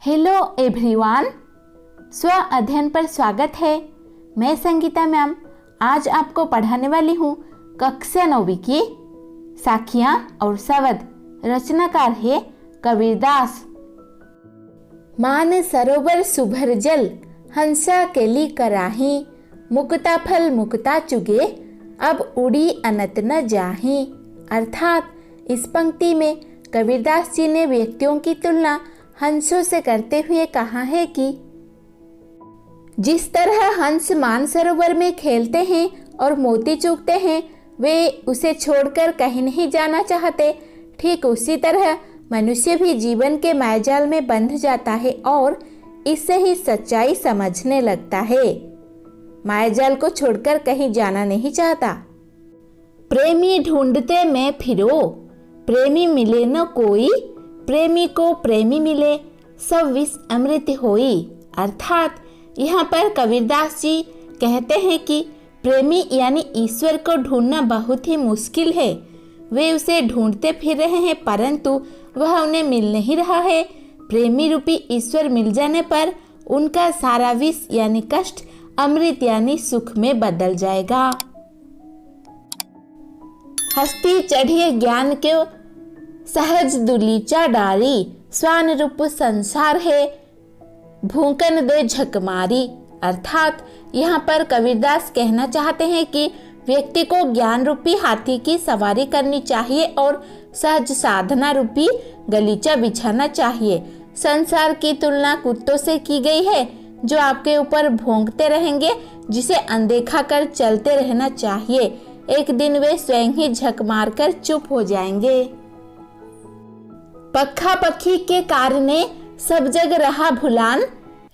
Hello everyone, स्व अध्ययन पर स्वागत है। मैं संगीता मैम आज आपको पढ़ाने वाली हूँ कक्षा 9वीं की साखियाँ और शब्द। रचनाकार है कबीरदास। मान सरोवर सुभर जल, हंसा केली कराही, मुक्ता फल मुक्ता चुगे, अब उड़ी अनंत न जाही। अर्थात इस पंक्ति में कबीरदास जी ने व्यक्तियों की तुलना हंसों से करते हुए कहा है कि जिस तरह हंस मानसरोवर में खेलते हैं और मोती चुगते हैं, वे उसे छोड़कर कहीं नहीं जाना चाहते, ठीक उसी तरह मनुष्य भी जीवन के मायाजाल में बंध जाता है और इससे ही सच्चाई समझने लगता है। मायाजाल को छोड़कर कहीं जाना नहीं चाहता। प्रेमी ढूंढते मैं फिरो, प्रेमी मिले न कोई, प्रेमी को प्रेमी मिले, सब विष अमृत होई। अर्थात यहाँ पर कबीरदास जी कहते हैं कि प्रेमी यानी ईश्वर को ढूंढना बहुत ही मुश्किल है। वे उसे ढूंढते फिर रहे हैं परंतु वह उन्हें मिल नहीं रहा है। प्रेमी रूपी ईश्वर मिल जाने पर उनका सारा विष यानी कष्ट अमृत यानी सुख में बदल जाएगा। हस्ती चढ़िए ज्ञान के सहज दुलीचा डारी, स्वान रूप संसार है, भूकन दे झकमारी। अर्थात यहाँ पर कबीरदास कहना चाहते हैं कि व्यक्ति को ज्ञान रूपी हाथी की सवारी करनी चाहिए और सहज साधना रूपी गलीचा बिछाना चाहिए। संसार की तुलना कुत्तों से की गई है जो आपके ऊपर भौंकते रहेंगे, जिसे अनदेखा कर चलते रहना चाहिए। एक दिन वे स्वयं ही झक मारकर चुप हो जाएंगे। पक्खा पखी के कारणे सब जग रहा भुलान,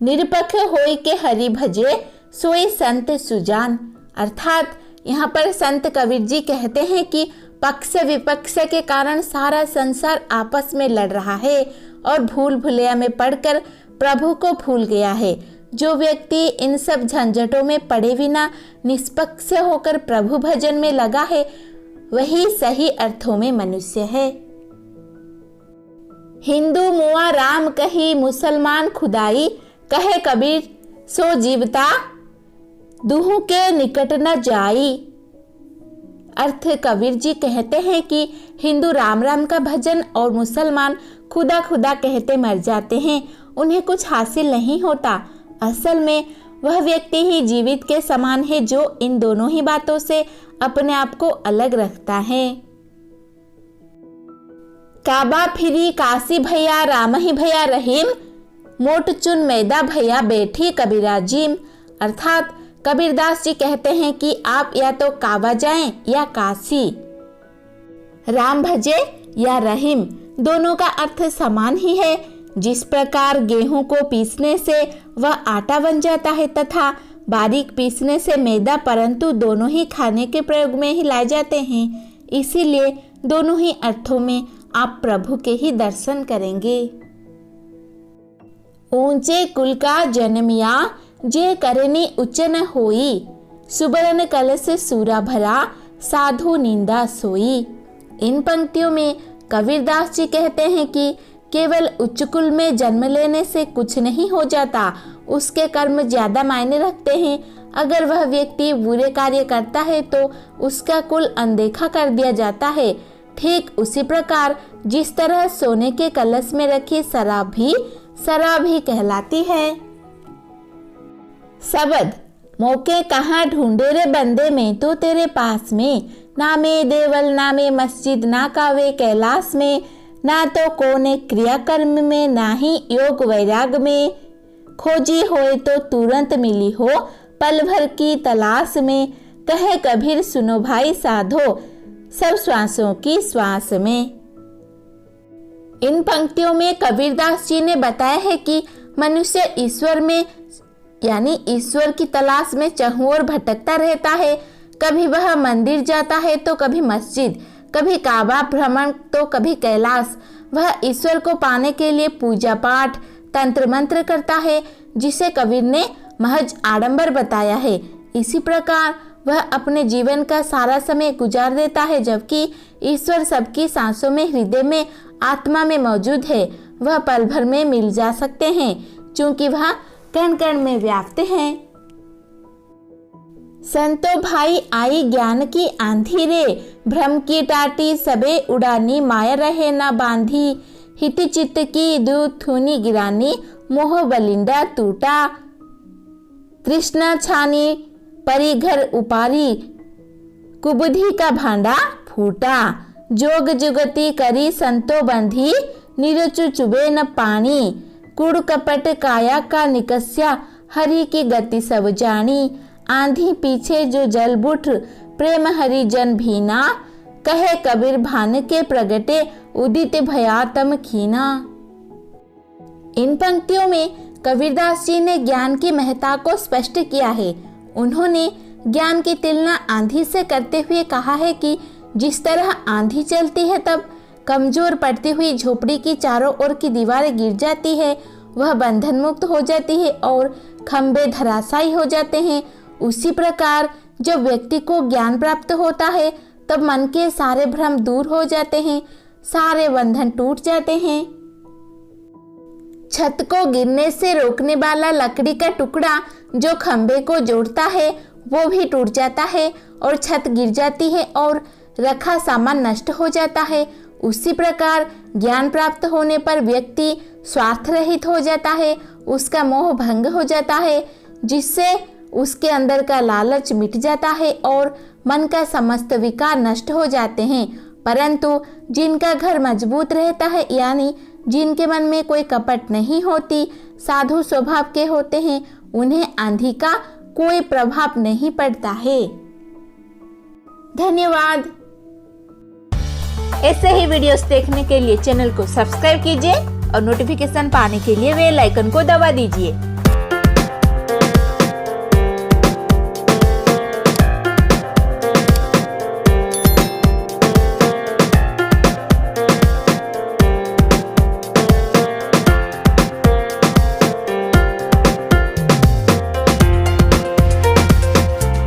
निरपक्ष होई के हरि भजे, सोई संत सुजान। अर्थात यहाँ पर संत कबीर जी कहते हैं कि पक्ष विपक्ष के कारण सारा संसार आपस में लड़ रहा है और भूल भुलैया में पड़कर प्रभु को भूल गया है। जो व्यक्ति इन सब झंझटों में पड़े बिना निष्पक्ष होकर प्रभु भजन में लगा है, वही सही अर्थों में मनुष्य है। हिंदू मुआ राम कही, मुसलमान खुदाई, कहे कबीर सो जीवता, दूहों के निकट न जाई। अर्थ कबीर जी कहते हैं कि हिंदू राम राम का भजन और मुसलमान खुदा खुदा कहते मर जाते हैं, उन्हें कुछ हासिल नहीं होता। असल में वह व्यक्ति ही जीवित के समान है जो इन दोनों ही बातों से अपने आप को अलग रखता है। काबा फिरी काशी भैया, राम ही भैया रहीम, मोट चुन मैदा भैया बैठी कबीरा जीम। अर्थात कबीरदास जी कहते हैं कि आप या तो काबा जाएं या काशी, राम भजे या रहीम, दोनों का अर्थ समान ही है। जिस प्रकार गेहूं को पीसने से वह आटा बन जाता है तथा बारीक पीसने से मैदा, परंतु दोनों ही खाने के प्रयोग में ही लाए जाते हैं, इसीलिए दोनों ही अर्थों में आप प्रभु के ही दर्शन करेंगे। ऊंचे कुल का जन्मिया, जे करनी उच्च न होई, सुबरन कल से सूरा भरा, साधु निंदा सोई। इन पंक्तियों में कबीरदास जी कहते हैं कि केवल उच्च कुल में जन्म लेने से कुछ नहीं हो जाता, उसके कर्म ज्यादा मायने रखते हैं। अगर वह व्यक्ति बुरे कार्य करता है तो उसका कुल अनदेखा कर दिया जाता है। ठीक उसी प्रकार जिस तरह सोने के कलश में रखी शराब ही कहलाती है। शब्द। मौके कहाँ ढूंढे रे बंदे में तो तेरे पास में, ना में देवल ना में मस्जिद, ना कावे कैलाश में, ना तो कोने क्रिया कर्म में, ना ही योग वैराग में, खोजी होए तो तुरंत मिली हो, पल भर की तलाश में, कहे कबीर सुनो भाई साधो, सब श्वासों की श्वास में। इन पंक्तियों में कबीरदास जी ने बताया है कि मनुष्य ईश्वर में यानी ईश्वर की तलाश में चहुओर भटकता रहता है। कभी वह मंदिर जाता है तो कभी मस्जिद, कभी काबा भ्रमण तो कभी कैलाश। वह ईश्वर को पाने के लिए पूजा पाठ तंत्र मंत्र करता है, जिसे कबीर ने महज आडंबर बताया है। इसी प्रकार वह अपने जीवन का सारा समय गुजार देता है, जबकि ईश्वर सबकी सांसों में, हृदय में, आत्मा में मौजूद है। वह पल भर में मिल जा सकते हैं, क्योंकि वह कण कण में व्याप्त हैं। संतो भाई आई ज्ञान की आंधी रे, भ्रम की टाटी सबे उड़ानी, माया रहे न बांधी, हित चित्त की दूध थूनी गिरानी, मोह बलिंदा टूटा, तृष्णा छानी परी घर उपारी, कुबुद्धि का भांडा फूटा, जोग जुगति करी संतो बंधी, निरचु चुबे न पानी, कूड़ कपट काया का निकस्या, हरि की गति सब जानी, आंधी पीछे जो जल बुठ, प्रेम हरि जन भीना, कहे कबीर भान के प्रगटे, उदित भयातम खीना। इन पंक्तियों में कबीरदास जी ने ज्ञान की महत्ता को स्पष्ट किया है। उन्होंने ज्ञान की तुलना आंधी से करते हुए कहा है कि जिस तरह आंधी चलती है तब कमजोर पड़ती हुई झोपड़ी की चारों ओर की दीवारें गिर जाती है, वह बंधन मुक्त हो जाती है और खंबे धराशायी हो जाते हैं। उसी प्रकार जब व्यक्ति को ज्ञान प्राप्त होता है तब मन के सारे भ्रम दूर हो जाते हैं, सारे बंधन टूट जाते हैं। छत को गिरने से रोकने वाला लकड़ी का टुकड़ा जो खंबे को जोड़ता है वो भी टूट जाता है और छत गिर जाती है और रखा सामान नष्ट हो जाता है। उसी प्रकार ज्ञान प्राप्त होने पर व्यक्ति स्वार्थ रहित हो जाता है, उसका मोह भंग हो जाता है, जिससे उसके अंदर का लालच मिट जाता है और मन का समस्त विकार नष्ट हो जाते हैं। परंतु जिनका घर मजबूत रहता है, यानी जिनके मन में कोई कपट नहीं होती, साधु स्वभाव के होते हैं, उन्हें आंधी का कोई प्रभाव नहीं पड़ता है। धन्यवाद। ऐसे ही वीडियोस देखने के लिए चैनल को सब्सक्राइब कीजिए और नोटिफिकेशन पाने के लिए बेल आइकन को दबा दीजिए।